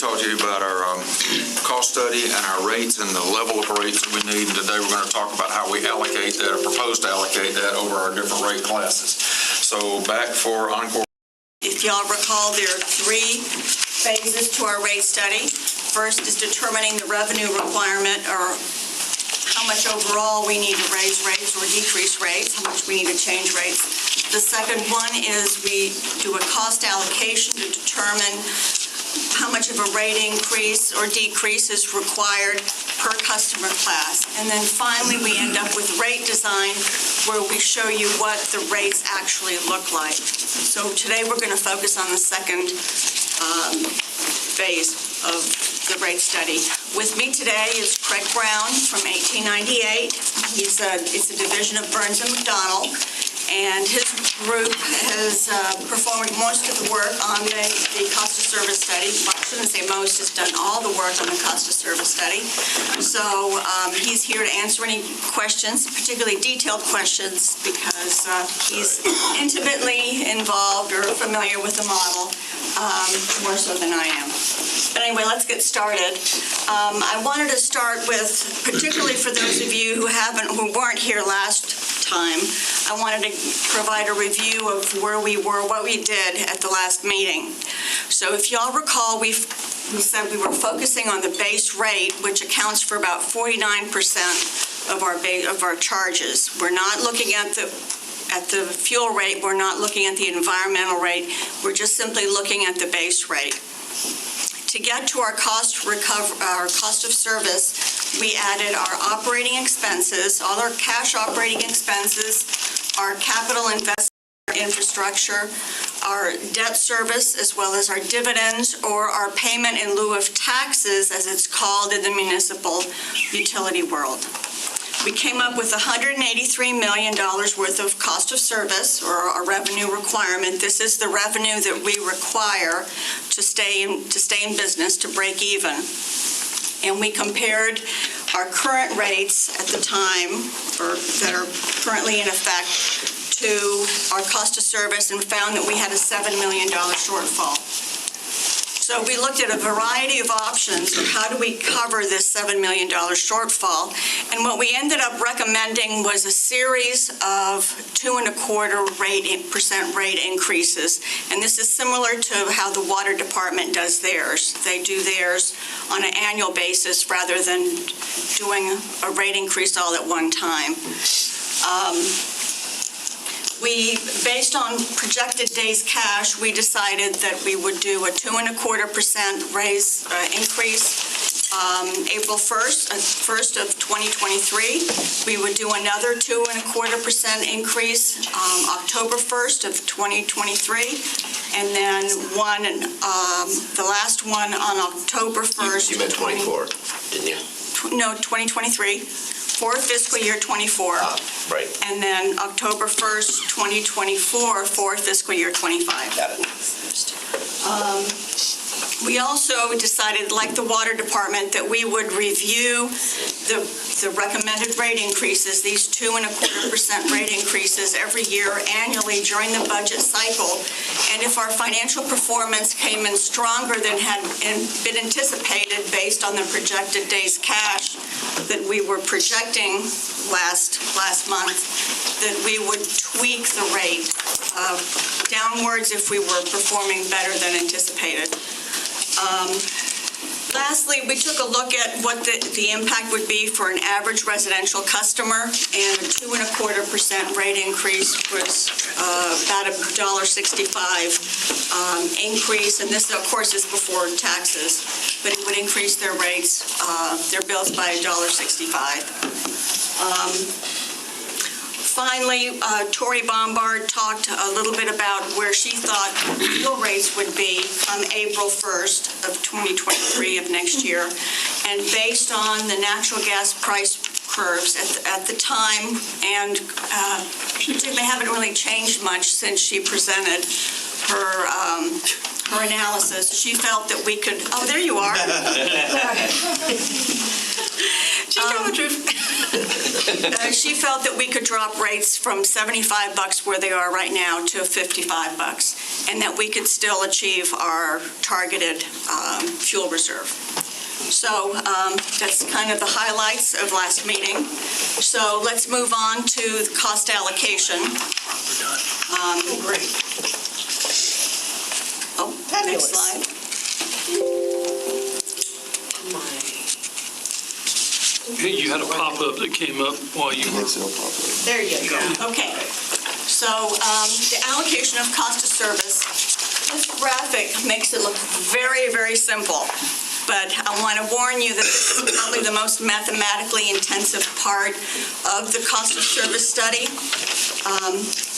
talk to you about our cost study and our rates and the level of rates that we need. And today we're going to talk about how we allocate that, or propose to allocate that over our different rate classes. So back for Encore. If y'all recall, there are three phases to our rate study. First is determining the revenue requirement, or how much overall we need to raise rates or decrease rates, how much we need to change rates. The second one is we do a cost allocation to determine how much of a rate increase or decrease is required per customer class. And then finally, we end up with rate design, where we show you what the rates actually look like. So today we're going to focus on the second phase of the rate study. With me today is Craig Brown from 1898. It's a division of Burns and McDonnell, and his group has performed most of the work on the cost of service study. Well, I shouldn't say most, has done all the work on the cost of service study. So he's here to answer any questions, particularly detailed questions, because he's intimately involved or familiar with the model, more so than I am. But anyway, let's get started. I wanted to start with, particularly for those of you who weren't here last time, I wanted to provide a review of where we were, what we did at the last meeting. So if y'all recall, we said we were focusing on the base rate, which accounts for about 49% of our charges. We're not looking at the fuel rate. We're not looking at the environmental rate. We're just simply looking at the base rate. To get to our cost of service, we added our operating expenses, all our cash operating expenses, our capital investment infrastructure, our debt service, as well as our dividends, or our payment in lieu of taxes, as it's called in the municipal utility world. We came up with $183 million worth of cost of service, or our revenue requirement. This is the revenue that we require to stay in business, to break even. And we compared our current rates at the time, or that are currently in effect, to our cost of service, and found that we had a $7 million shortfall. So we looked at a variety of options for how do we cover this $7 million shortfall. And what we ended up recommending was a series of 2.25% rate increases. And this is similar to how the water department does theirs. They do theirs on an annual basis rather than doing a rate increase all at one time. Based on projected days cash, we decided that we would do a 2.25% raise increase April 1st of 2023. We would do another 2.25% increase October 1st of 2023, and then the last one on October 1st. You meant 24, didn't you? No, 2023. For fiscal year 24. Right. And then October 1st, 2024 for fiscal year 25. Got it. We also decided, like the water department, that we would review the recommended rate increases, these 2.25% rate increases every year annually during the budget cycle. And if our financial performance came in stronger than had been anticipated based on the projected days cash that we were projecting last month, that we would tweak the rate downwards if we were performing better than anticipated. Lastly, we took a look at what the impact would be for an average residential customer, and a 2.25% rate increase was about a $1.65 increase, and this, of course, is before taxes, but it would increase their rates, their bills by $1.65. Finally, Tori Bombard talked a little bit about where she thought fuel rates would be on April 1st of 2023 of next year. And based on the natural gas price curves at the time, and they haven't really changed much since she presented her analysis, she felt that we could, oh, there you are. She's telling the truth. She felt that we could drop rates from $75 where they are right now to $55, and that we could still achieve our targeted fuel reserve. So that's kind of the highlights of last meeting. So let's move on to the cost allocation. Great. Oh, next slide. You had a pop-up that came up while you were... There you go. Okay. So the allocation of cost of service, this graphic makes it look very, very simple. But I want to warn you that this is probably the most mathematically intensive part of the cost of service study.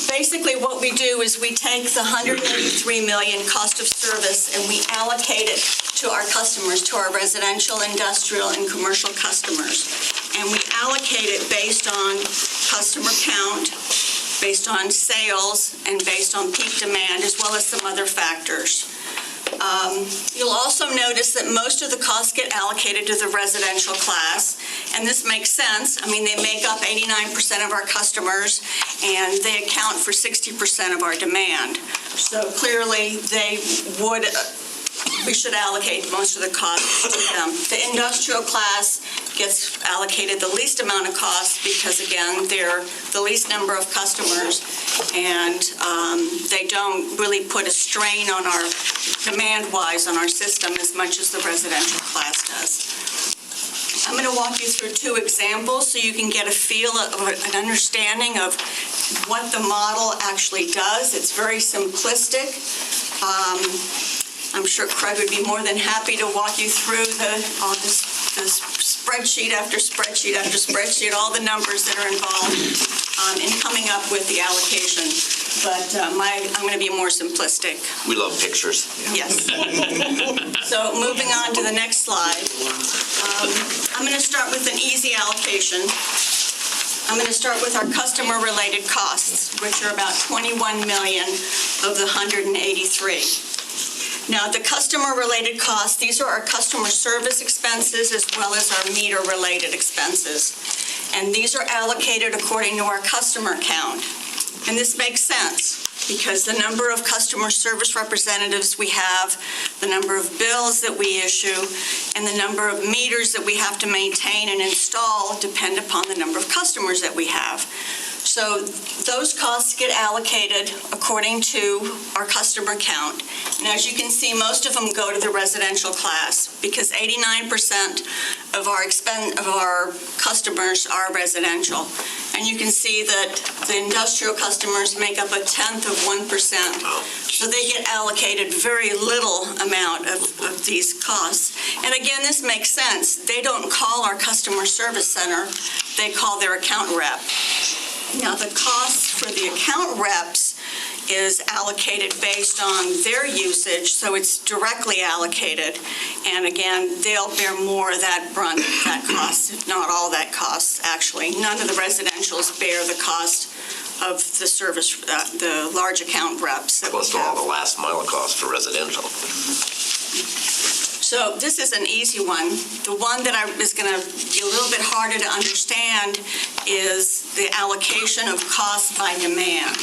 Basically, what we do is we take the $183 million cost of service and we allocate it to our customers, to our residential, industrial, and commercial customers. And we allocate it based on customer count, based on sales, and based on peak demand, as well as some other factors. You'll also notice that most of the costs get allocated to the residential class, and this makes sense. I mean, they make up 89% of our customers, and they account for 60% of our demand. So clearly, we should allocate most of the costs to them. The industrial class gets allocated the least amount of costs because, again, they're the least number of customers, and they don't really put a strain on our demand-wise on our system as much as the residential class does. I'm going to walk you through two examples so you can get a feel of an understanding of what the model actually does. It's very simplistic. I'm sure Craig would be more than happy to walk you through all this spreadsheet after spreadsheet after spreadsheet, all the numbers that are involved in coming up with the allocation. But I'm going to be more simplistic. We love pictures. Yes. So moving on to the next slide. I'm going to start with an easy allocation. I'm going to start with our customer-related costs, which are about $21 million of the $183. Now, the customer-related costs, these are our customer service expenses as well as our meter-related expenses. And these are allocated according to our customer count. And this makes sense because the number of customer service representatives we have, the number of bills that we issue, and the number of meters that we have to maintain and install depend upon the number of customers that we have. So those costs get allocated according to our customer count. And as you can see, most of them go to the residential class because 89% of our customers are residential. And you can see that the industrial customers make up 0.1%. So they get allocated very little amount of these costs. And again, this makes sense. They don't call our customer service center. They call their account rep. Now, the costs for the account reps is allocated based on their usage, so it's directly allocated. And again, they'll bear more of that brunt, that cost, if not all that cost, actually. None of the residentials bear the cost of the service, the large account reps that we Plus have. all the last mile costs for residential. So this is an easy one. The one that is going to be a little bit harder to understand is the allocation of costs by demand.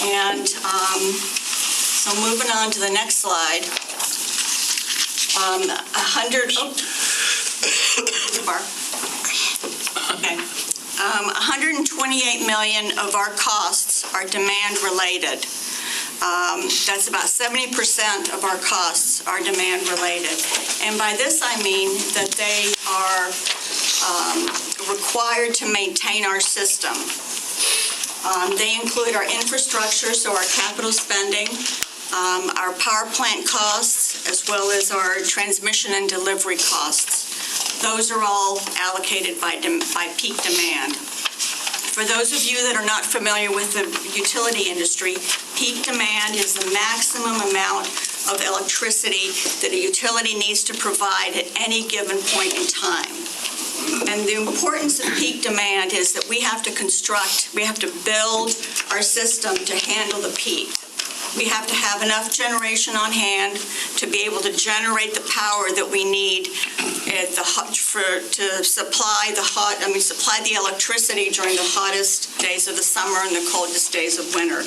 And so moving on to the next slide. $128 million of our costs are demand related. That's about 70% of our costs are demand related. And by this I mean that they are required to maintain our system. They include our infrastructure, so our capital spending, our power plant costs, as well as our transmission and delivery costs. Those are all allocated by peak demand. For those of you that are not familiar with the utility industry, peak demand is the maximum amount of electricity that a utility needs to provide at any given point in time. And the importance of peak demand is that we have to build our system to handle the peak. we have to have enough generation on hand to be able to generate the power that we need at to supply the electricity during the hottest days of the summer and the coldest days of winter.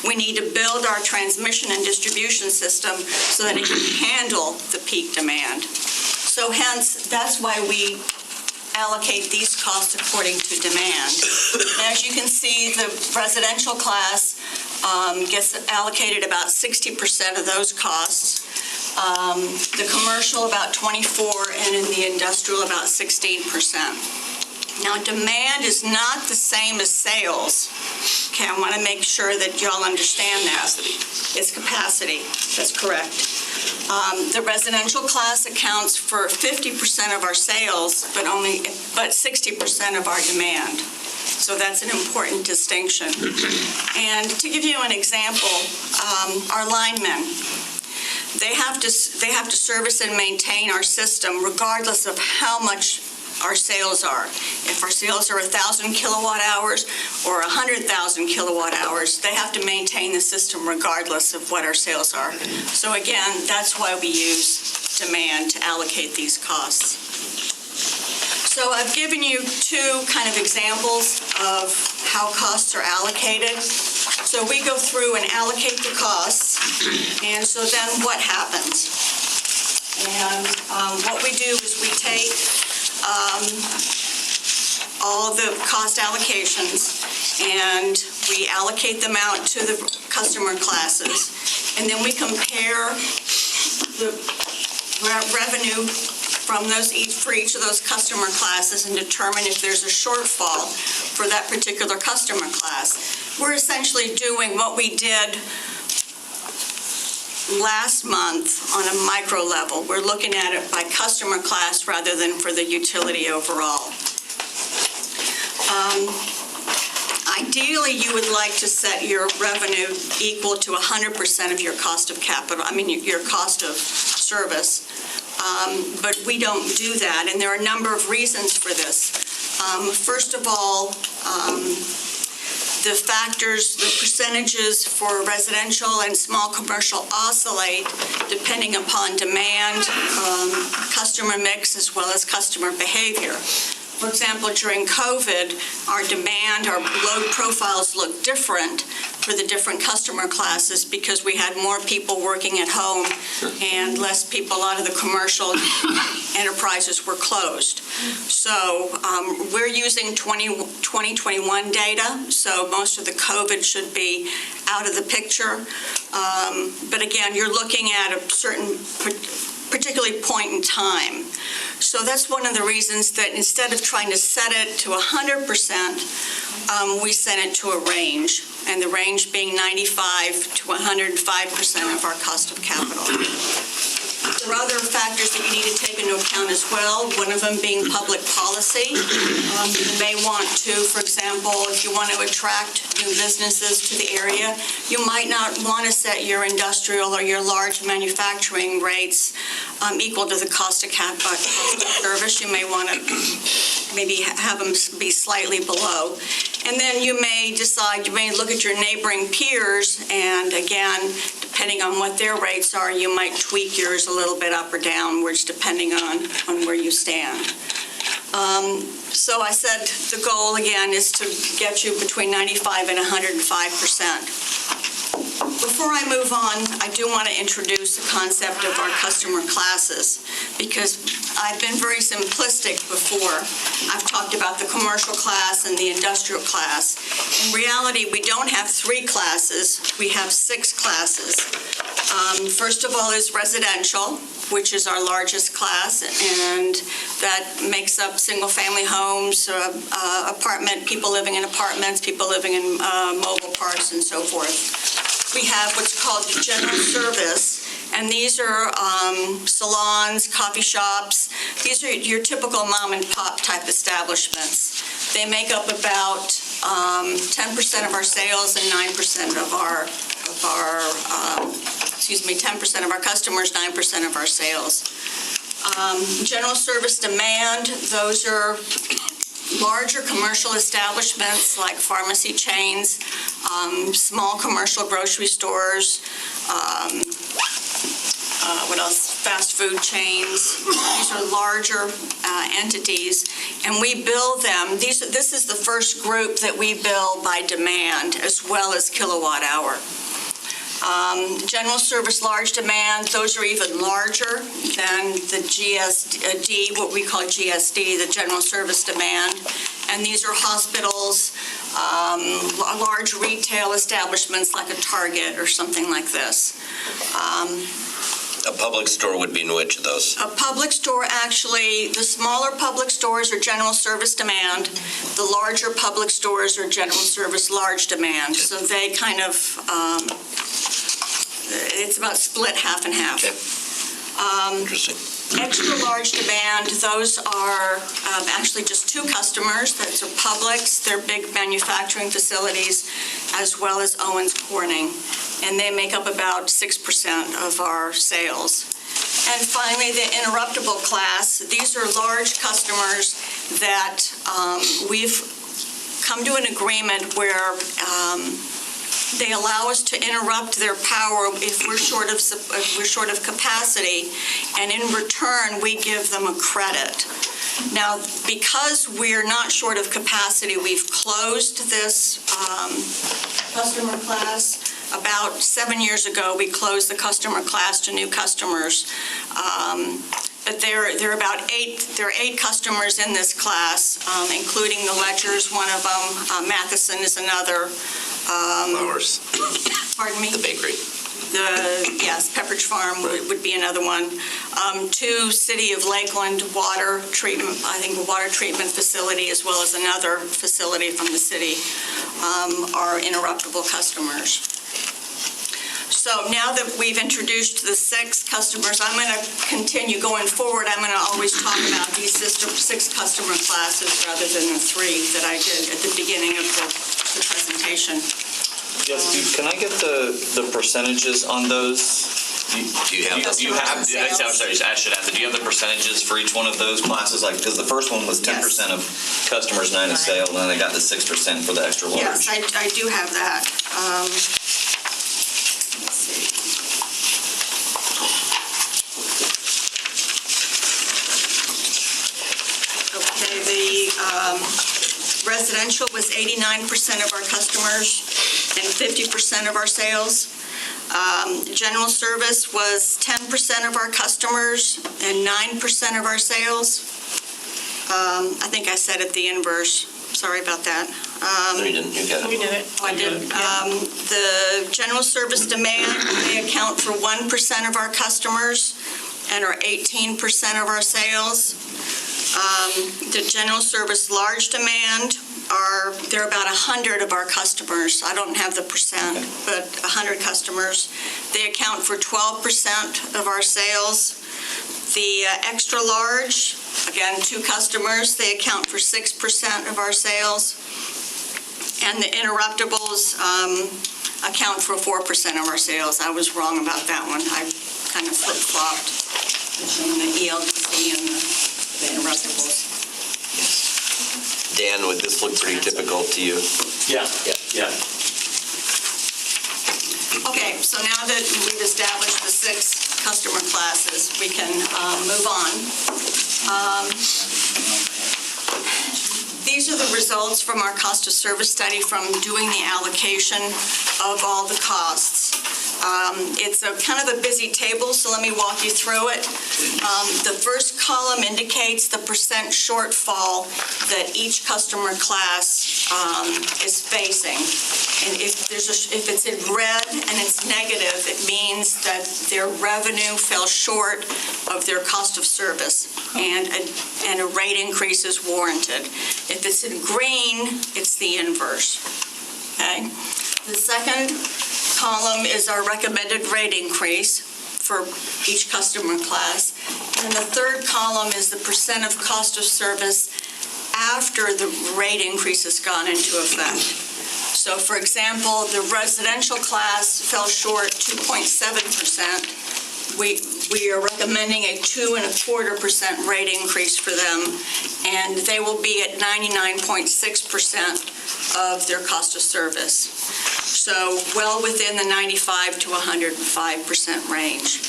We need to build our transmission and distribution system so that it can handle the peak demand. So hence, that's why we allocate these costs according to demand. As you can see, the residential class gets allocated about 60% of those costs. The commercial about 24%, and in the industrial about 16%. Now, demand is not the same as sales. Okay, I want to make sure that y'all understand that. It's capacity. That's correct. The residential class accounts for 50% of our sales, but 60% of our demand. So that's an important distinction. And to give you an example, our linemen, they have to service and maintain our system regardless of how much our sales are. If our sales are 1,000 kilowatt hours or 100,000 kilowatt hours, they have to maintain the system regardless of what our sales are. So again, that's why we use demand to allocate these costs. So I've given you two kind of examples of how costs are allocated. So we go through and allocate the costs, and so then what happens? And what we do is we take all the cost allocations and we allocate them out to the customer classes, and then we compare the revenue from for each of those customer classes and determine if there's a shortfall for that particular customer class. We're essentially doing what we did last month on a micro level. We're looking at it by customer class rather than for the utility overall. Ideally, you would like to set your revenue equal to 100% of your cost of capital, your cost of service. But we don't do that, and there are a number of reasons for this. First of all, the percentages for residential and small commercial oscillate depending upon demand, customer mix, as well as customer behavior. For example, during COVID, our load profiles look different for the different customer classes because we had more people working at home and less people. A lot of the commercial enterprises were closed. So we're using 2021 data, so most of the COVID should be out of the picture. But again, you're looking at a certain particularly point in time. So that's one of the reasons that instead of trying to set it to 100%, we set it to a range, and the range being 95 to 105% of our cost of capital. There are other factors that you need to take into account as well, one of them being public policy. You may want to, for example, if you want to attract new businesses to the area, you might not want to set your industrial or your large manufacturing rates equal to the cost of service. You may want to maybe have them be slightly below. And then you may look at your neighboring peers, and again, depending on what their rates are, you might tweak yours a little bit up or downwards depending on where you stand. So I said the goal again is to get you between 95 and 105%. Before I move on, I do want to introduce the concept of our customer classes because I've been very simplistic before. I've talked about the commercial class and the industrial class. In reality, we don't have 3 classes. We have 6 classes. First of all is residential, which is our largest class, and that makes up single-family homes, people living in apartments, people living in mobile parks, and so forth. We have what's called general service, and these are salons, coffee shops. These are your typical mom-and-pop type establishments. They make up about 10% of our sales and 9% of our 10% of our customers, 9% of our sales. General service demand, those are larger commercial establishments like pharmacy chains, small commercial grocery stores, what else? Fast food chains. These are larger entities, and we bill them. This is the first group that we bill by demand as well as kilowatt hour. General service large demand, those are even larger than the GSD, what we call GSD, the general service demand. And these are hospitals, large retail establishments like a Target or something like this. A public store would be in which of those? A public store, actually, the smaller public stores are general service demand. The larger public stores are general service large demand. So they kind of, it's about split half and half. Okay. Interesting. Extra large demand, those are actually just two customers. Those are Publix, they're big manufacturing facilities, as well as Owens Corning. And they make up about 6% of our sales. And finally, the interruptible class. These are large customers that we've come to an agreement where they allow us to interrupt their power if we're short of capacity, and in return, we give them a credit. Now, because we're not short of capacity, we've closed this customer class. About 7 years ago, we closed the customer class to new customers. But there are about eight customers in this class, including the Ledgers, one of them. Matheson is another. Flowers. Pardon me? The bakery. Yes, Pepperidge Farm would be another one. Two City of Lakeland water treatment, I think a water treatment facility, as well as another facility from the city, are interruptible customers. So now that we've introduced the 6 customers, I'm going to continue going forward. I'm going to always talk about these 6 customer classes rather than the 3 that I did at the beginning of the presentation. Yes, can I get the percentages on those? Do you have Do you have, I'm sorry, I should ask, do you have the percentages for each one of those classes? Like, because the first one was 10% of customers, 9 of sale, and then I got the 6% for the extra large. Yes, I do have that. Let's see. Okay, the residential was 89% of our customers and 50% of our sales. General service was 10% of our customers and 9% of our sales. I think I said it the inverse. Sorry about that. No, you didn't. You got it. You did it. Oh, I did. The general service demand, they account for 1% of our customers and are 18% of our sales. The general service large demand they're about 100 of our customers. I don't have the percent, but 100 customers. They account for 12% of our sales. The extra large, again, 2 customers, they account for 6% of our sales. And the interruptibles account for 4% of our sales. I was wrong about that one. I kind of flip-flopped between the ELDC and the interruptibles. Dan, would this look pretty typical to you? Yeah. Okay, so now that we've established the 6 customer classes, we can move on. These are the results from our cost of service study from doing the allocation of all the costs. It's a kind of a busy table, so let me walk you through it. The first column indicates the percent shortfall that each customer class is facing. And if it's in red and it's negative, it means that their revenue fell short of their cost of service and a rate increase is warranted. If it's in green, it's the inverse. Okay? The second column is our recommended rate increase for each customer class. And the third column is the percent of cost of service after the rate increase has gone into effect. So, for example, the residential class fell short 2.7%. We are recommending a 2.25% rate increase for them, and they will be at 99.6% of their cost of service. So well within the 95 to 105% range.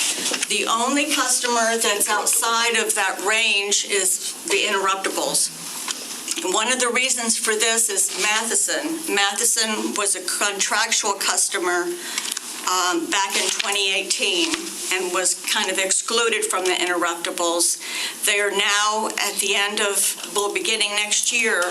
The only customer that's outside of that range is the interruptibles. One of the reasons for this is Matheson. Matheson was a contractual customer back in 2018 and was kind of excluded from the interruptibles. They are now at the end of, well, beginning next year,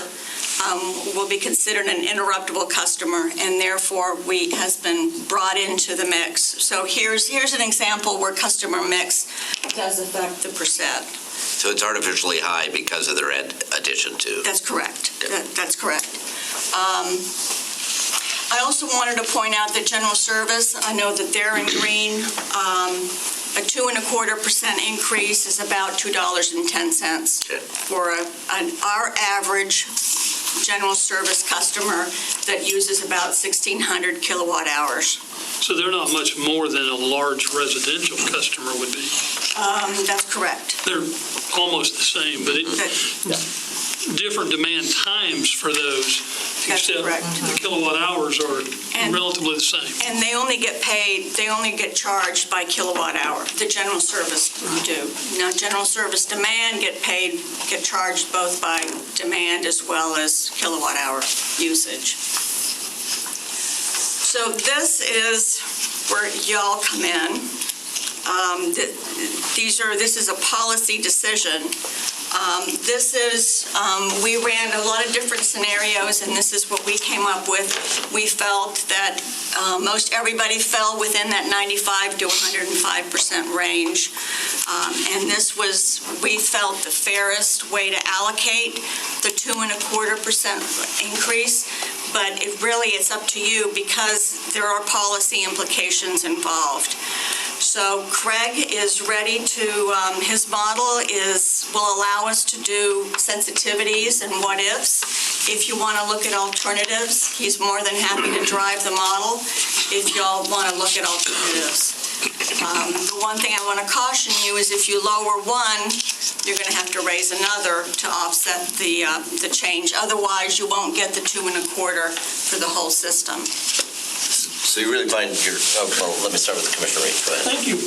will be considered an interruptible customer, and therefore has been brought into the mix. So here's an example where customer mix does affect the percent. So it's artificially high because of their addition to. That's correct. That's correct. I also wanted to point out that General Service, I know that they're in green. A 2.25% increase is about $2.10 for our average General Service customer that uses about 1,600 kilowatt hours. So they're not much more than a large residential customer would be. That's correct. They're almost the same, but different demand times for those, That's except correct. the kilowatt hours are And- relatively the same. And they only get charged by kilowatt hour, the General Service do. Now, General Service demand get charged both by demand as well as kilowatt hour usage. So this is where y'all come in. This is a policy decision. We ran a lot of different scenarios, and this is what we came up with. We felt that most everybody fell within that 95 to 105% range. And we felt the fairest way to allocate the 2.25% increase. But it's up to you because there are policy implications involved. So Craig is ready to, his model will allow us to do sensitivities and what-ifs. If you want to look at alternatives, he's more than happy to drive the model if y'all want to look at alternatives. The one thing I want to caution you is if you lower one, you're going to have to raise another to offset the change. Otherwise, you won't get the 2.25 for the whole system. So you really find let me start with the Commissioner Reed. Go ahead. Thank you.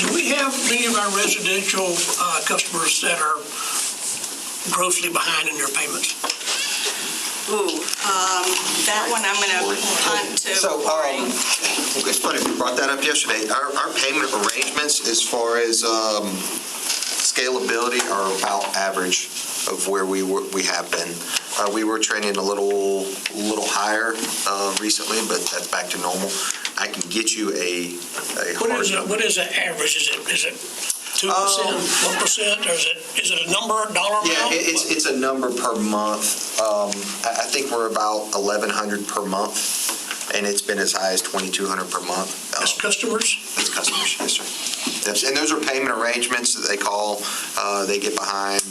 Do we have many of our residential customers that are grossly behind in their payments? That one I'm going to punt to. So, it's funny, we brought that up yesterday. Our payment arrangements as far as scalability are about average of where we have been. We were trending a little higher recently, but that's back to normal. I can get you a hard number. What is the average? Is it 2%, 1%, or is it a number, dollar amount? Yeah, it's a number per month. I think we're about 1,100 per month, and it's been as high as 2,200 per month. As customers? As customers, yes, sir. Yes, and those are payment arrangements that they call. They get behind.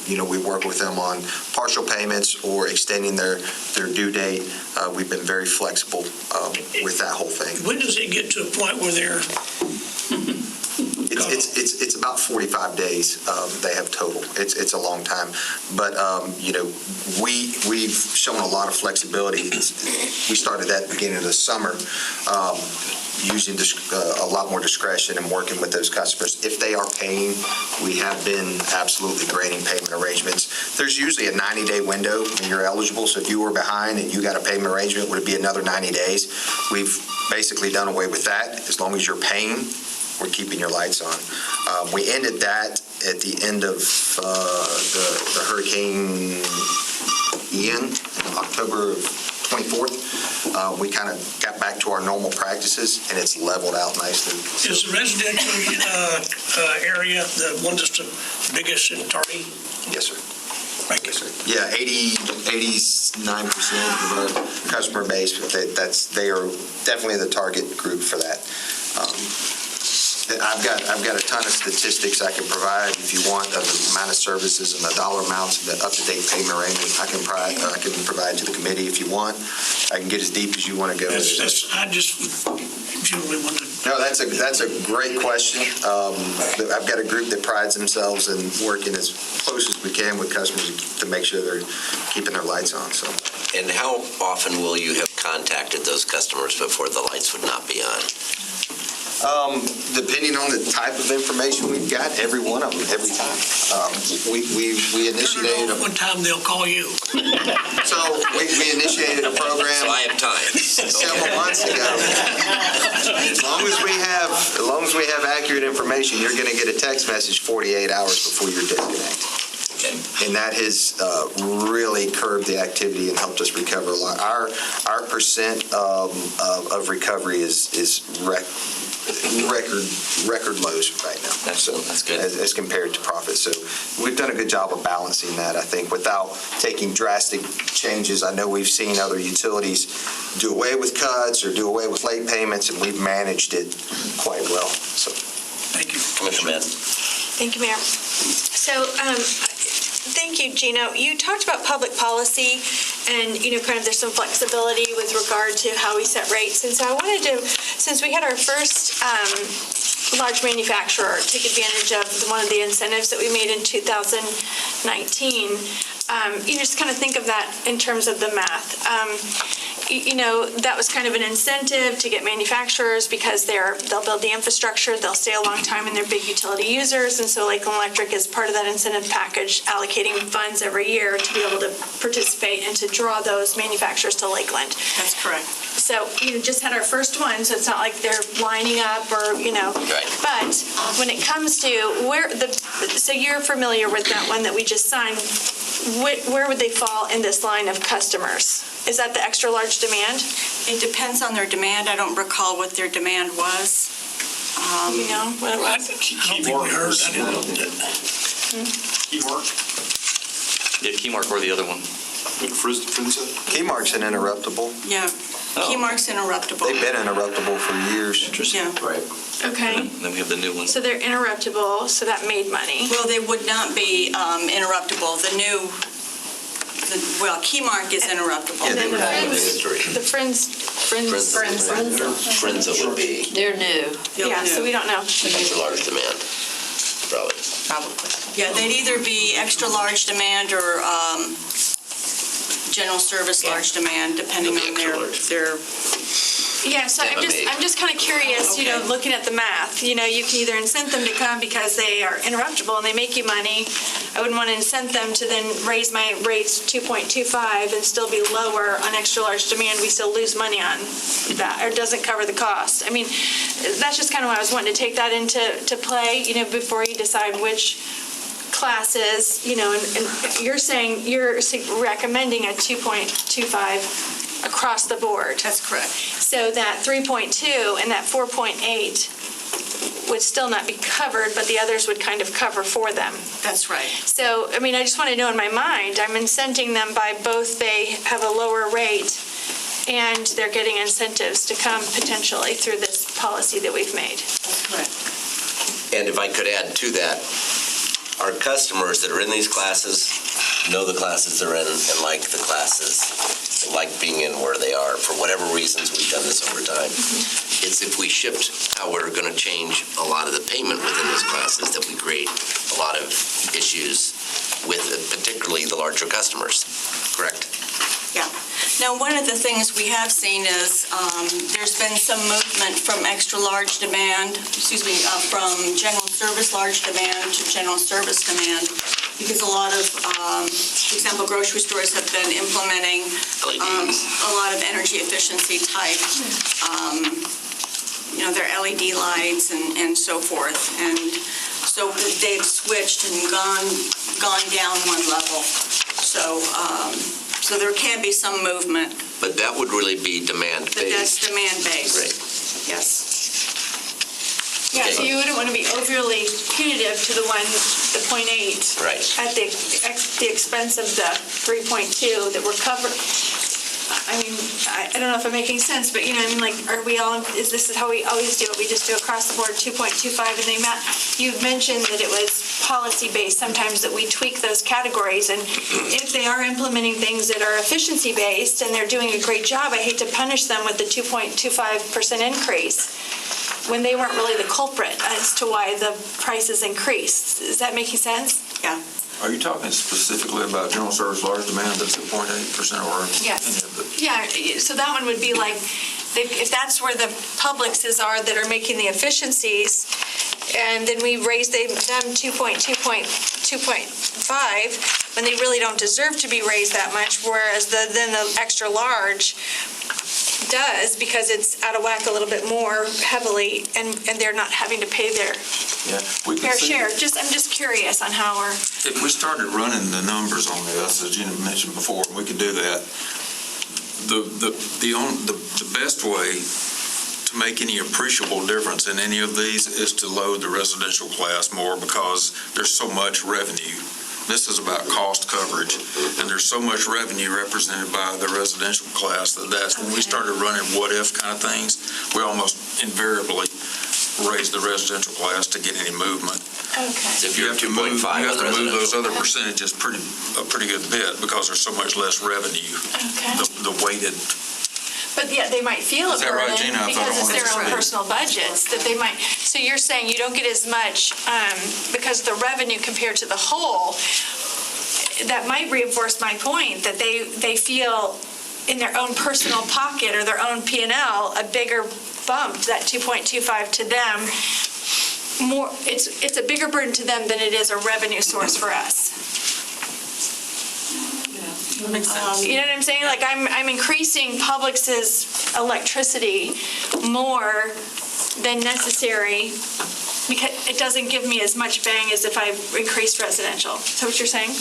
We work with them on partial payments or extending their due date. We've been very flexible with that whole thing. When does it get to a point where they're... It's about 45 days they have total. It's a long time. But, we've shown a lot of flexibility. We started that at the beginning of the summer, using a lot more discretion and working with those customers. If they are paying, we have been absolutely granting payment arrangements. There's usually a 90-day window when you're eligible. So if you were behind and you got a payment arrangement, would it be another 90 days? We've basically done away with that. As long as you're paying, we're keeping your lights on. We ended that at the end of the Hurricane Ian, October 24th. We kind of got back to our normal practices, and it's leveled out nicely. Is the residential area the one that's the biggest in Tardy? Yes, sir. Thank you. Yes, sir. Yeah, 89% of our customer base, they are definitely the target group for that. I've got a ton of statistics I can provide if you want of the amount of services and the dollar amounts and the up-to-date payment arrangements I can provide to the committee if you want. I can get as deep as you want to go. I just generally wanted to... No, that's a great question. I've got a group that prides themselves in working as close as we can with customers to make sure they're keeping their lights on. So. And how often will you have contacted those customers before the lights would not be on? Depending on the type of information we've got, every one of them, every time. We Turn initiated it off one time, they'll call you. so we initiated a So program I have time. several months ago. As long as we have accurate information, you're going to get a text message 48 hours before you're disconnected. Okay. And that has really curbed the activity and helped us recover a lot. Our percent of recovery is record lows right now. That's good. As compared to profit. So we've done a good job of balancing that, I think, without taking drastic changes. I know we've seen other utilities do away with cuts or do away with late payments, and we've managed it quite well. So Thank you. Commissioner Mann. Thank you, Mayor. So, thank you, Gino. You talked about public policy and, kind of there's some flexibility with regard to how we set rates. And so I wanted to, since we had our first large manufacturer take advantage of one of the incentives that we made in 2019, you just kind of think of that in terms of the math. That was kind of an incentive to get manufacturers because they'll build the infrastructure, they'll stay a long time, and they're big utility users. And so Lakeland Electric is part of that incentive package, allocating funds every year to be able to participate and to draw those manufacturers to Lakeland. That's correct. So, just had our first one, so it's not like they're lining up or, Right. But when it comes to so you're familiar with that one that we just signed, where would they fall in this line of customers? Is that the extra large demand? It depends on their demand. I don't recall what their demand was. You know what it I was? don't think we heard, I didn't know that. Yeah, Keymark or the other one. Keymark's an interruptible. Yeah. Oh. Keymark's interruptible. They've been interruptible for years. Yeah. Right. Okay, Then we have the new one. so they're interruptible, so that made money. Well, they would not be interruptible. Keymark is interruptible. And then the Friends. Friends it would be They're new. Yeah, so we don't know. extra large demand, probably. Yeah, they'd either be extra large demand or general service large demand, depending It'll be on extra their. Yeah, so I'm just kind of curious, Okay. looking at the math. You can either incent them to come because they are interruptible and they make you money. I wouldn't want to incent them to then raise my rates 2.25 and still be lower on extra large demand. We still lose money on that, or it doesn't cover the cost. I mean, that's just kind of why I was wanting to take that into play, before you decide which classes, and you're saying, you're recommending a 2.25 across the board. That's correct. So that 3.2 and that 4.8 would still not be covered, but the others would kind of cover for them. That's right. So, I just want to know in my mind, I'm incenting them by both they have a lower rate and they're getting incentives to come potentially through this policy that we've made. That's correct. And if I could add to that, our customers that are in these classes know the classes they're in and like the classes, like being in where they are. For whatever reasons, we've done this over time. It's if we shift how we're going to change a lot of the payment within those classes that we create a lot of issues with particularly the larger customers. Correct? Yeah. Now, one of the things we have seen is there's been some movement from extra large demand, from general service large demand to general service demand, because a lot of, for example, grocery stores have been implementing a lot of energy efficiency type, their LED lights and so forth. And so they've switched and gone down one level. So there can be some movement, But that would really be demand-based. but that's demand-based. Right. Yes. Yeah, so Okay. you wouldn't want to be overly punitive to the 0.8. Right. At the expense of the 3.2 that we're covered. I don't know if I'm making sense, but are we all, this is how we always do it? We just do across the board 2.25, and you mentioned that it was policy-based sometimes that we tweak those categories, and if they are implementing things that are efficiency-based and they're doing a great job, I hate to punish them with the 2.25% increase when they weren't really the culprit as to why the prices increased. Is that making sense? Yeah. Are you talking specifically about general service large demand that's at 0.8% or? Yes. Yeah, so that one would be like, if that's where the Publixes are that are making the efficiencies, and then we raise them 2.5, when they really don't deserve to be raised that much, whereas then the extra large does, because it's out of whack a little bit more heavily, and they're not having to pay their We can fair see- share. I'm just curious on how we're, If we started running the numbers on this, as Gina mentioned before, we could do that. The best way to make any appreciable difference in any of these is to load the residential class more, because there's so much revenue. This is about cost coverage, and there's so much revenue represented by the residential class that's when we started running what-if kind of things, we almost invariably raise the residential class to get any movement. okay. If You you're have to move, 2.5 you have on to move those residential. other percentages a pretty good bit, because there's so much less revenue, Okay. the weighted. But yeah, they might feel a Is that right, burden Gina? I thought because I it's their wanted own to say- personal budgets that they might, so you're saying you don't get as much because of the revenue compared to the whole. That might reinforce my point, that they feel in their own personal pocket or their own P&L, a bigger bump, that 2.25 to them, more, it's a bigger burden to them than it is a revenue source for us. Makes sense. You know what I'm saying? Like, I'm increasing Publix's electricity more than necessary because it doesn't give me as much bang as if I increased residential. Is that what you're saying?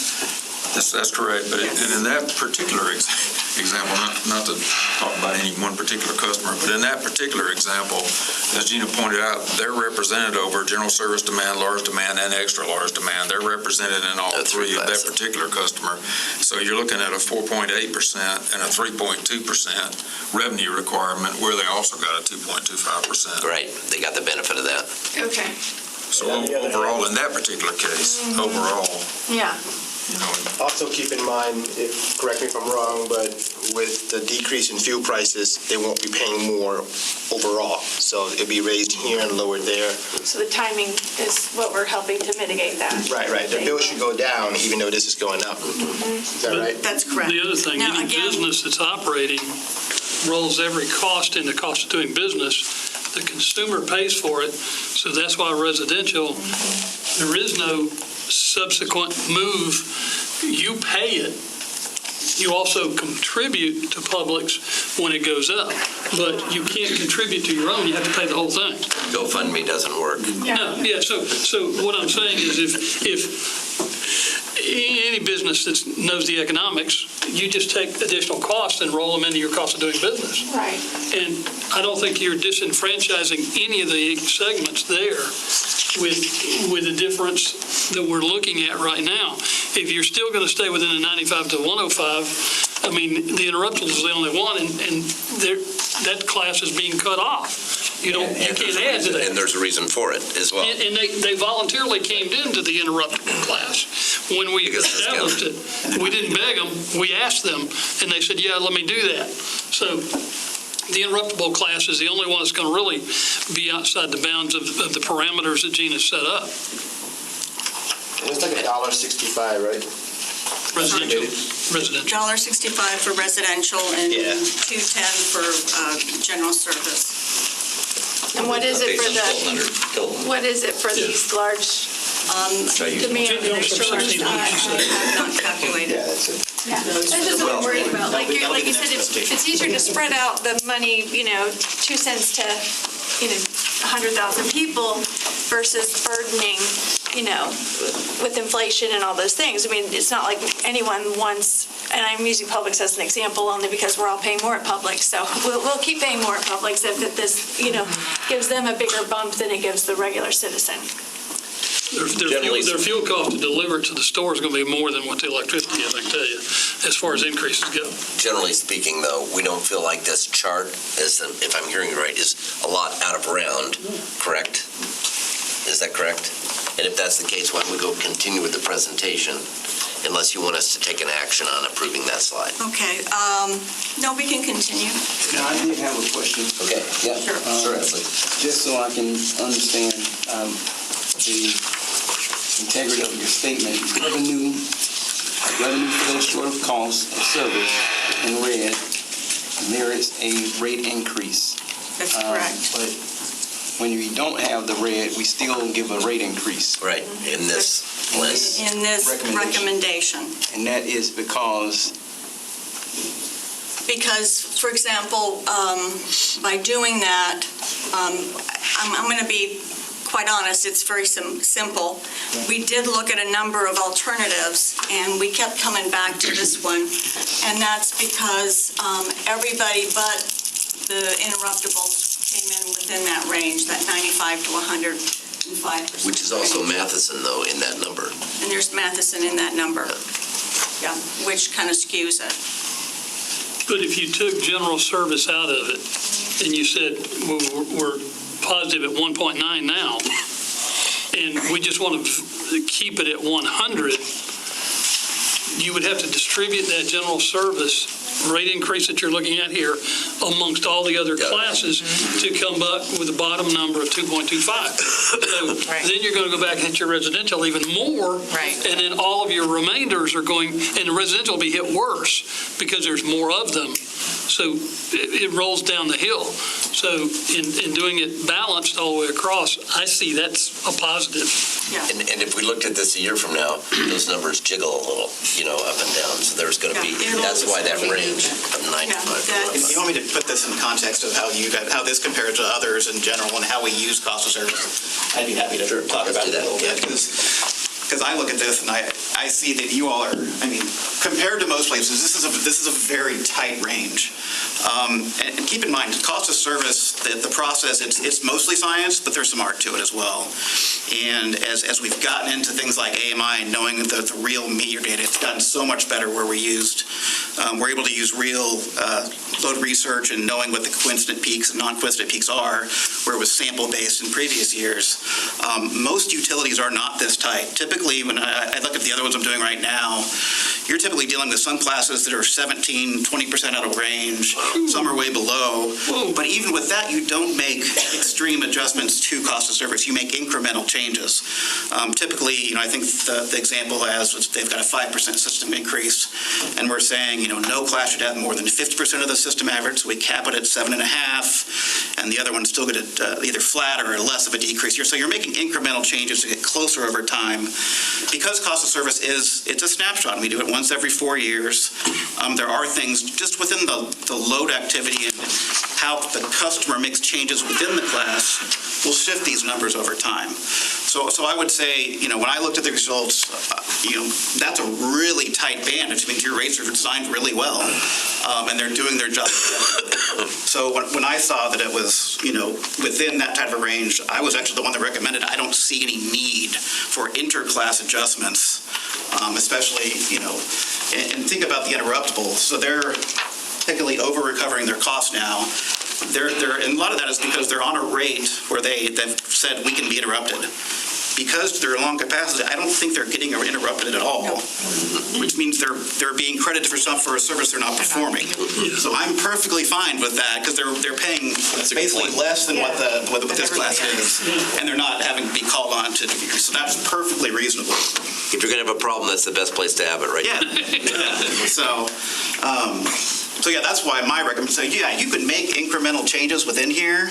That's correct, but and in that particular example, not to talk about any one particular customer, but in that particular example, as Gina pointed out, they're represented over general service demand, large demand, and extra large demand. They're represented in all That's three of that classes. particular customer. So you're looking at a 4.8% and a 3.2% revenue requirement, where they also got a 2.25%. Right, they got the benefit of that. Okay. So overall, in that particular case, overall, Yeah. you know, Also keep in mind, correct me if I'm wrong, but with the decrease in fuel prices, they won't be paying more overall. So it'll be raised here and lowered there. So the timing is what we're helping to mitigate that. Right. The bill should go down even though this is going up. Is that right? That's correct. The other thing, Now, any again- business that's operating rolls every cost into cost of doing business. The consumer pays for it, so that's why residential, there is no subsequent move. You pay it. You also contribute to Publix when it goes up, but you can't contribute to your own. You have to pay the whole thing. GoFundMe doesn't work. No, yeah, so what I'm saying is if any business that knows the economics, you just take additional costs and roll them into your cost of doing business. Right. And I don't think you're disenfranchising any of the segments there with the difference that we're looking at right now. If you're still going to stay within the 95 to 105, I mean, the interruptible is the only one, and that class is being cut off. You can't add to that. And there's a reason for it as well. And they voluntarily came into the interruptible class. When we Because it's established it, we didn't beg them, we asked them, and they said, yeah, let me do that. So the interruptible class is the only one that's going to really be outside the bounds of the parameters that Gina set up. It's like $1.65, right? Residential. $1.65 for residential and Yeah. $2.10 for general service. And what is it for Based on the, 1,200. what is it for these large demand and extra large? I have not calculated. That's it. Yeah, that's just what I'm worried about. Like you said, it's easier to spread out the money, 2 cents to, 100,000 people versus burdening, with inflation and all those things. I mean, it's not like anyone wants, and I'm using Publix as an example only because we're all paying more at Publix. So we'll keep paying more at Publix if this, gives them a bigger bump than it gives the regular citizen. Their fuel cost to deliver it to the store is going to be more than what the electricity is, I can tell you, as far as increases go. Generally speaking, though, we don't feel like this chart, if I'm hearing you right, is a lot out of round, correct? Is that correct? And if that's the case, why don't we go continue with the presentation, unless you want us to take an action on approving that slide? Okay, no, we can continue. Now, I did have a question, Okay, yeah, Sure. sure, Ashley. just so I can understand the integrity of your statement. Revenue fell short of cost of service in red, there is a rate increase. That's correct. But when we don't have the red, we still give a rate increase. Right, in this list. In this recommendation. And that is because, For example, by doing that, I'm going to be quite honest, it's very simple. We did look at a number of alternatives, and we kept coming back to this one, and that's because everybody but the interruptibles came in within that range, that 95 to 105%. Which is also Matheson, though, in that number. And there's Matheson in that number, yeah, which kind of skews it. But if you took general service out of it, and you said, we're positive at 1.9 now, and we just want to keep it at 100, you would have to distribute that general service rate increase that you're looking at here amongst all the other classes to come up with a bottom number of 2.25. So then you're going to go back and hit your residential even more. Right. And then all of your remainders are going, and the residential will be hit worse because there's more of them. So it rolls down the hill. So in doing it balanced all the way across, I see that's a positive. Yeah. And if we looked at this a year from now, those numbers jiggle a little, up and down. So there's going to be, that's why that range of 95. If you want me to put this in context of how this compares to others in general and how we use cost of service, I'd be happy to talk about it a little bit. Because I look at this and I see that you all are, compared to most places, this is a very tight range. And keep in mind, cost of service, the process, it's mostly science, but there's some art to it as well. And as we've gotten into things like AMI, knowing the real meteor data, it's gotten so much better where we're able to use real load research and knowing what the coincident peaks and non-coincident peaks are, where it was sample-based in previous years. Most utilities are not this tight. Typically, when I look at the other ones I'm doing right now, you're typically dealing with some classes that are 17, 20% out of range. Some are way below. But even with that, you don't make extreme adjustments to cost of service. You make incremental changes. Typically, I think the example they've got a 5% system increase, and we're saying, no class should have more than 50% of the system average, so we cap it at 7.5, and the other one's still going to either flat or less of a decrease here. So you're making incremental changes to get closer over time. Because cost of service it's a snapshot, and we do it once every 4 years. There are things just within the load activity and how the customer mix changes within the class will shift these numbers over time. So I would say, when I looked at the results, that's a really tight band, which means your rates are designed really well, and they're doing their job. So when I saw that it was, within that type of range, I was actually the one that recommended I don't see any need for interclass adjustments, especially, and think about the interruptible. So they're particularly over-recovering their costs now. And a lot of that is because they're on a rate where they've said we can be interrupted. Because they're long capacity, I don't think they're getting interrupted at all, which means they're being credited for a service they're not performing. So I'm perfectly fine with that because they're paying basically less than what this class is, and they're not having to be called on to. So that's perfectly reasonable. If you're going to have a problem, that's the best place to have it, right? Yeah. So yeah, that's why my recommendation. So yeah, you can make incremental changes within here,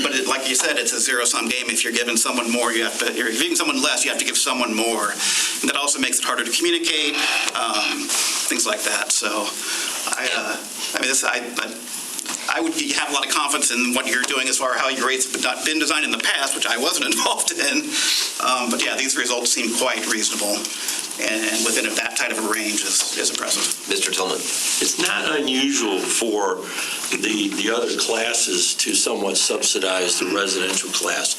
but like you said, it's a zero-sum game. If you're giving someone more, if you're giving someone less, you have to give someone more, and that also makes it harder to communicate, things like that. So I would have a lot of confidence in what you're doing as far as how your rates have been designed in the past, which I wasn't involved in. But yeah, these results seem quite reasonable, and within that type of a range is impressive. Mr. Tillman. It's not unusual for the other classes to somewhat subsidize the residential class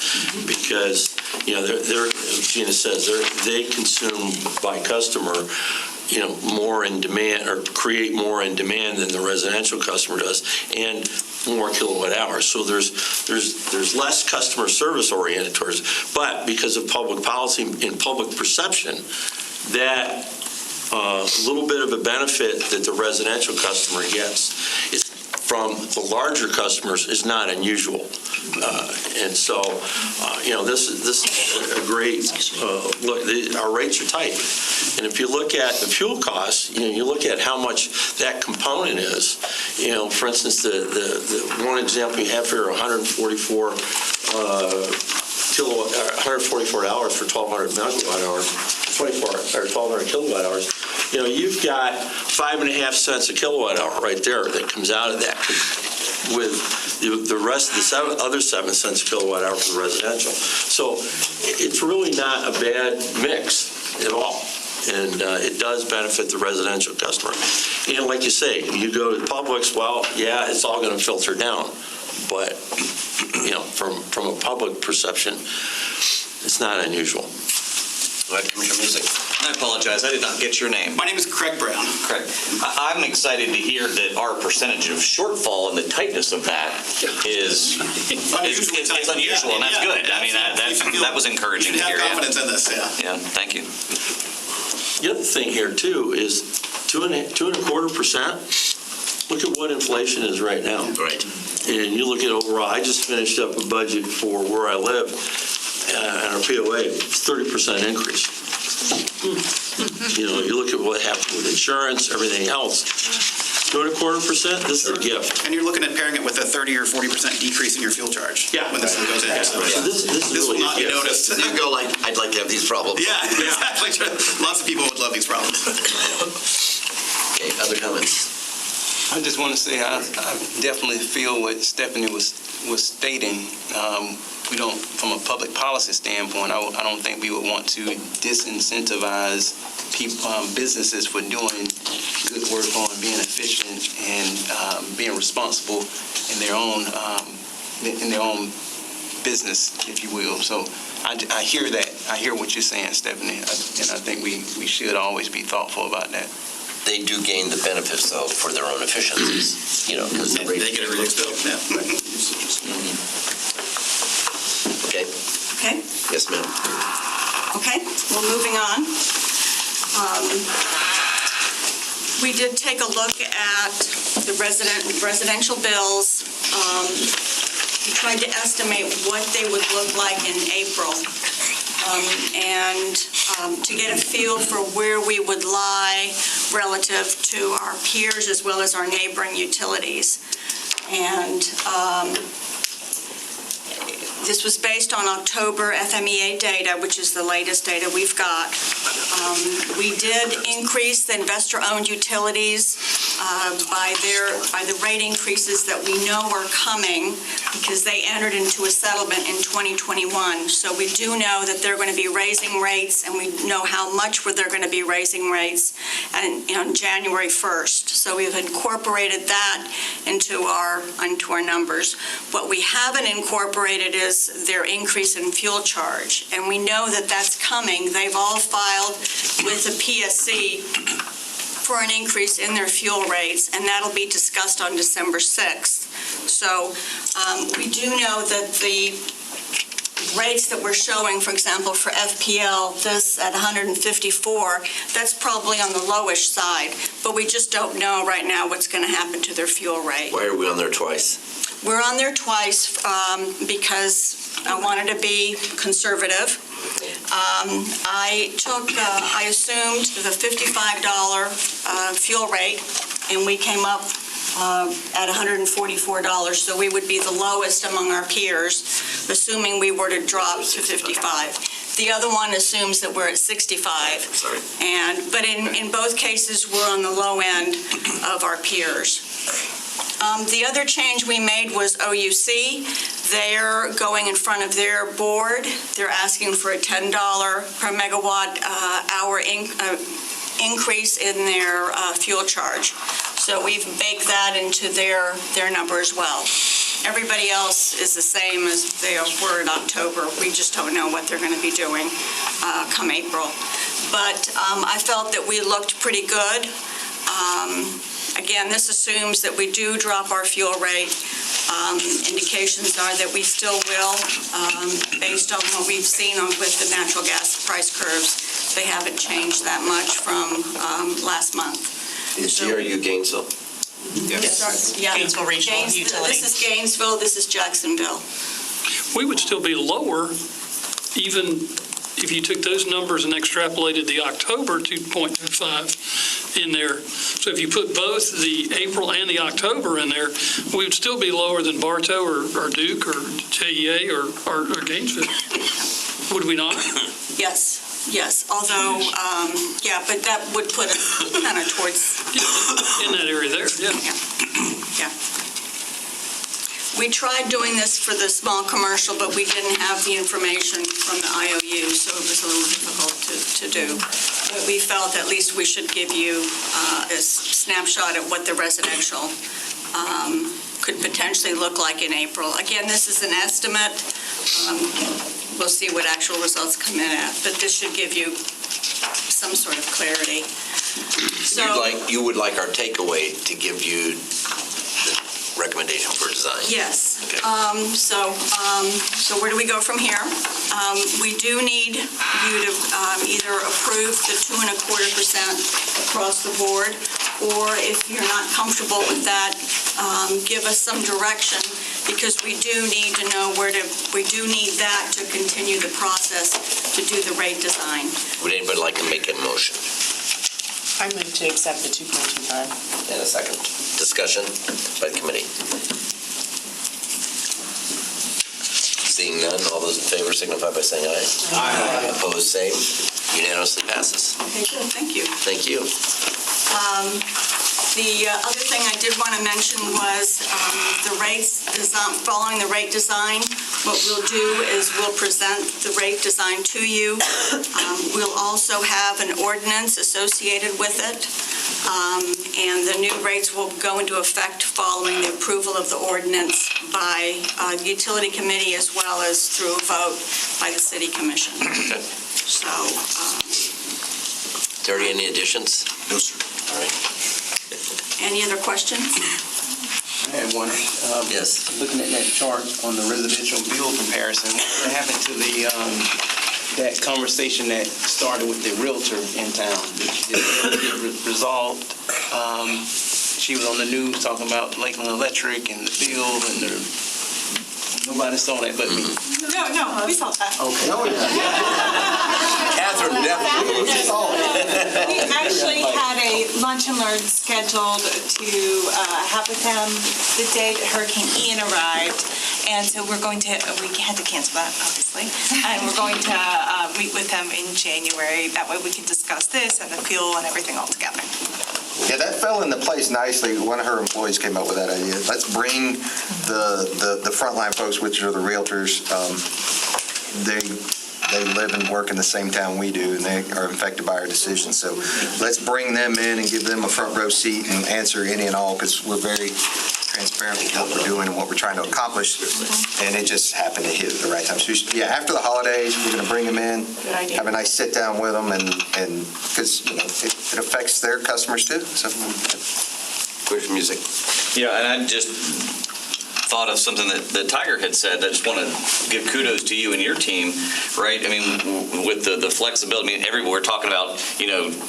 because, they're, as Gina says, they consume by customer more in demand or create more in demand than the residential customer does and more kilowatt hours. So there's less customer service oriented towards it. But because of public policy and public perception, that little bit of a benefit that the residential customer gets is from the larger customers is not unusual. And so, this is a great look. Our rates are tight. And if you look at the fuel costs, you look at how much that component is. For instance, the one example you have here, $144 for 1,200 megawatt hours, 1,200 kilowatt hours. You've got 5.5 cents a kilowatt hour right there that comes out of that, with the rest of the other 7 cents a kilowatt hour for the residential. So it's really not a bad mix at all. And it does benefit the residential customer. And like you say, you go to Publix, well, yeah, it's all going to filter down. But, from a public perception, it's not unusual. Commissioner Music. I apologize, I did not get your name. My name is Craig Brown. Craig, I'm excited to hear that our percentage of shortfall and the tightness of that is unusual, and that's good. I mean, that was encouraging to hear. You have confidence in this, yeah. Yeah, thank you. The other thing here, too, is 2.25%. Look at what inflation is right now. Right. And you look at overall, I just finished up a budget for where I live, and our POA, 30% increase. You look at what happened with insurance, everything else. 2.25%, this is a gift. And you're looking at pairing it with a 30 or 40% decrease in your fuel charge. Yeah. When this one goes in. So So this is this will really not a be gift. noticed. You go like, I'd like to have these problems. Yeah, exactly. Lots of people would love these problems. Okay, other comments? I just want to say I definitely feel what Stephanie was stating. We don't, from a public policy standpoint, I don't think we would want to disincentivize businesses for doing good work on being efficient and being responsible in their own business, if you will. So I hear that. I hear what you're saying, Stephanie, and I think we should always be thoughtful about that. They do gain the benefits, though, for their own efficiencies, because the rate. They get a reduced bill, yeah. Okay. Okay? Yes, ma'am. Okay, well, moving on. We did take a look at the residential bills. We tried to estimate what they would look like in April, and to get a feel for where we would lie relative to our peers as well as our neighboring utilities. And this was based on October FMEA data, which is the latest data we've got. We did increase the investor-owned utilities by the rate increases that we know are coming, because they entered into a settlement in 2021. So we do know that they're going to be raising rates, and we know how much they're going to be raising rates on January 1st. So we've incorporated that into our numbers. What we haven't incorporated is their increase in fuel charge, and we know that that's coming. They've all filed with the PSC for an increase in their fuel rates, and that'll be discussed on December 6th. So we do know that the rates that we're showing, for example, for FPL, this at 154, that's probably on the lowish side, but we just don't know right now what's going to happen to their fuel rate. Why are we on there twice? We're on there twice because I wanted to be conservative. I assumed the $55 fuel rate, and we came up at $144, so we would be the lowest among our peers, assuming we were to drop to 55. The other one assumes that we're at 65. Sorry. But in both cases, we're on the low end of our peers. The other change we made was OUC. They're going in front of their board. They're asking for a $10 per megawatt hour increase in their fuel charge. So we've baked that into their number as well. Everybody else is the same as they were in October. We just don't know what they're going to be doing come April. But I felt that we looked pretty good. Again, this assumes that we do drop our fuel rate. Indications are that we still will, based on what we've seen with the natural gas price curves. They haven't changed that much from last month. Is GRU Gainesville? Yeah. Gainesville Regional Utility. This is Gainesville, this is Jacksonville. We would still be lower, even if you took those numbers and extrapolated the October 2.25 in there. So if you put both the April and the October in there, we would still be lower than Bartow or Duke or JEA or Gainesville. Would we not? Yes, although, but that would put us kind of towards, In that area there, yeah. yeah. We tried doing this for the small commercial, but we didn't have the information from the IOU, so it was a little difficult to do. But we felt at least we should give you a snapshot at what the residential could potentially look like in April. Again, this is an estimate. We'll see what actual results come in at, but this should give you some sort of clarity. So, You would like our takeaway to give you the recommendation for design? yes. Okay. So where do we go from here? We do need you to either approve the 2.25% across the board, or if you're not comfortable with that, give us some direction, because we do need to know we do need that to continue the process to do the rate design. Would anybody like to make a motion? I move to accept the 2.25. And a second. Discussion by the committee. Seeing none, all those in favor signify by saying aye. Aye. Opposed, same. Unanimously passes. Okay, good, thank you. Thank you. The other thing I did want to mention was the rates design, following the rate design, what we'll do is we'll present the rate design to you. We'll also have an ordinance associated with it, and the new rates will go into effect following the approval of the ordinance by the utility committee as well as through a vote by the city commission. Okay. So, Terry, any additions? No, sir. All right. any other questions? I had one. Yes. Looking at that chart on the residential bill comparison, what happened to that conversation that started with the realtor in town? Did it get resolved? She was on the news talking about Lakeland Electric and the bill, and nobody saw that but me. No, we saw that. Okay. Catherine definitely. We actually had a lunch and learn scheduled to have with them the day that Hurricane Ian arrived. And so we had to cancel that, obviously. And we're going to meet with them in January. That way we can discuss this and the fuel and everything all together. Yeah, that fell into place nicely. One of her employees came up with that idea. Let's bring the frontline folks, which are the realtors. They live and work in the same town we do, and they are affected by our decisions. So let's bring them in and give them a front row seat and answer any and all, because we're very transparent with what we're doing and what we're trying to accomplish. And it just happened to hit at the right time. So yeah, after the holidays, we're going to bring them in, have a nice sit down with them, and because it affects their customers too. So Where's music? Yeah, and I just thought of something that Tiger had said. I just want to give kudos to you and your team, right? I mean, with the flexibility, I mean, everywhere we're talking about,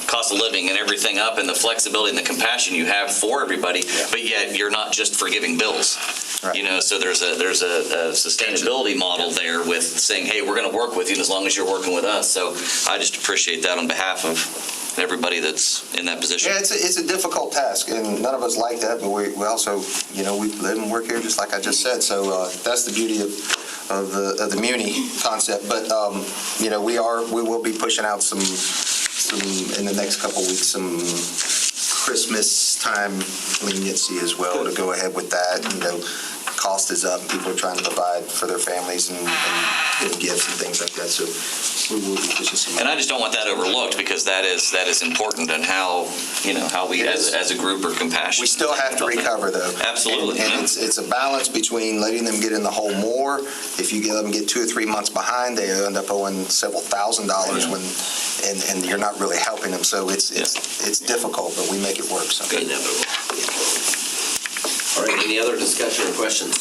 cost of living and everything up, and the flexibility and the compassion you have for everybody, but yet you're not just forgiving bills. Right. So there's a sustainability model there with saying, hey, we're going to work with you as long as you're working with us. So I just appreciate that on behalf of everybody that's in that position. yeah, it's a difficult task, and none of us like that. But we also, we live and work here, just like I just said. So that's the beauty of the Muni concept. But we will be pushing out some in the next couple of weeks, some Christmas time leniency as well to go ahead with that. Cost is up, and people are trying to provide for their families and gifts and things like that. So we will be pushing some. And I just don't want that overlooked, because that is important, and how we as a group are compassionate. We still have to recover, though. Absolutely. And it's a balance between letting them get in the hole more. If you let them get 2 or 3 months behind, they end up owing several $1,000s and you're not really helping them. So it's difficult, but we make it work. So. Inevitable. All right, any other discussion or questions?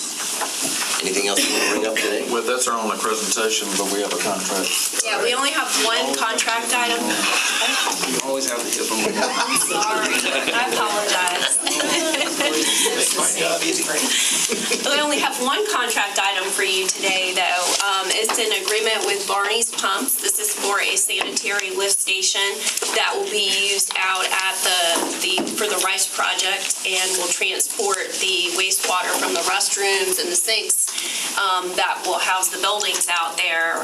Anything else you want to bring up today? Well, that's our only presentation, but we have a contract. Yeah, we only have one contract item. You always have to hit them. I'm sorry. I apologize. My job, easy. We only have one contract item for you today, though. It's an agreement with Barney's Pumps. This is for a sanitary lift station that will be used out at for the Rice Project and will transport the wastewater from the restrooms and the sinks that will house the buildings out there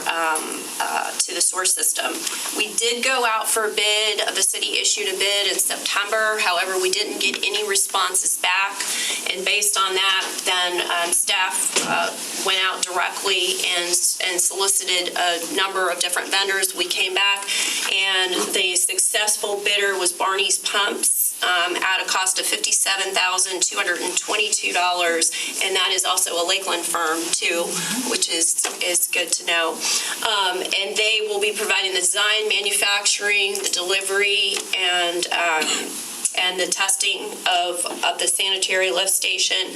to the source system. We did go out for a bid. The city issued a bid in September. However, we didn't get any responses back. And based on that, then staff went out directly and solicited a number of different vendors. We came back, and the successful bidder was Barney's Pumps at a cost of $57,222, and that is also a Lakeland firm too, which is good to know. And they will be providing the design, manufacturing, the delivery, and the testing of the sanitary lift station.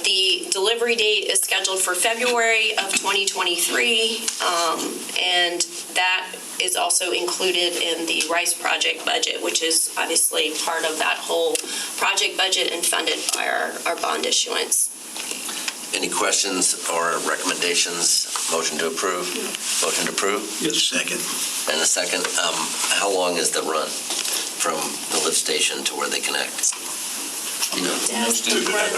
The delivery date is scheduled for February of 2023, and that is also included in the Rice Project budget, which is obviously part of that whole project budget and funded by our bond issuance. Any questions or recommendations? Motion to approve? Motion to approve? Yes. Second. And a second. How long is the run from the lift station to where they connect? You know, Yes. To the plant.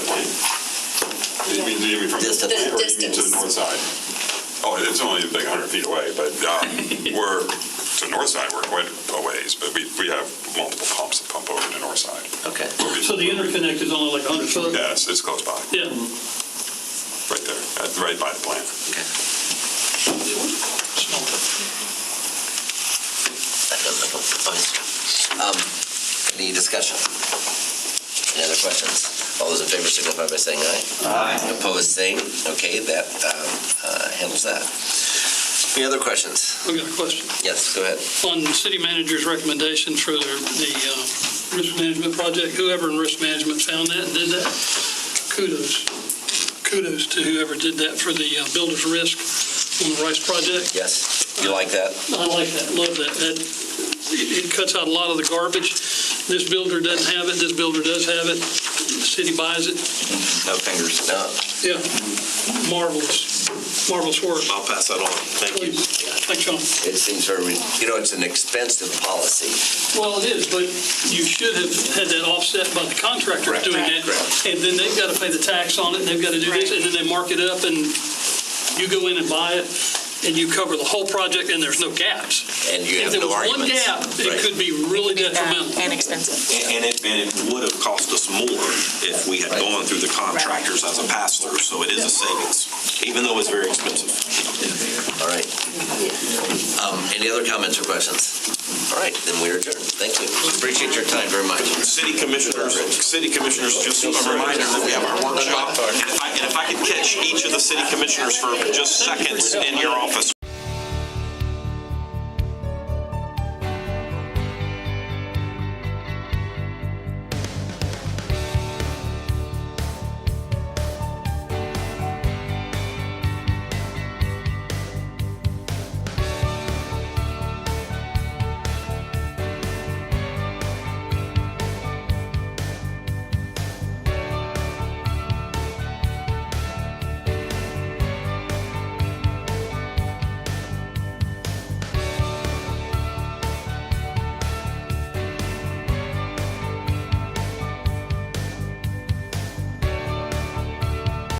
You mean from the Distance. plant, or you mean to the north side? Oh, it's only like 100 feet away, but we're, to the north side, we're quite a ways, but we have multiple pumps that pump over the north side. Okay. So the interconnect is only like 100 foot? Yes, it's close by, Yeah. right there, right by the plant. Any discussion? Any other questions? All those in favor signify by saying aye. Aye. Opposed, same. Okay, that handles that. Any other questions? I've got a question. Yes, go ahead. On the city manager's recommendations for the risk management project, whoever in risk management found that and did that, kudos. Kudos to whoever did that for the builder's risk on the Rice Project. Yes, you like that? I like that, love that. It cuts out a lot of the garbage. This builder doesn't have it, this builder does have it. The city buys it. No fingers. No. Yeah, marvelous, marvelous work. I'll pass that on. Thank you. Thanks, Sean. It seems very, it's an expensive policy. Well, it is, but you should have had that offset by the contractor doing that. And then they've got to pay the tax on it, and they've got to do this, and then they mark it up, and you go in and buy it, and you cover the whole project, and there's no gaps. And you have no If there was one arguments. gap, it could be really detrimental. And expensive. And it would have cost us more if we had gone through the contractors as a pass-through, so it is a savings, even though it's very expensive. All right. Any other comments or questions? All right, then we are adjourned. Thank you. Appreciate your time very much. City commissioners, just a reminder that we have our workshop, and if I could catch each of the city commissioners for just seconds in your office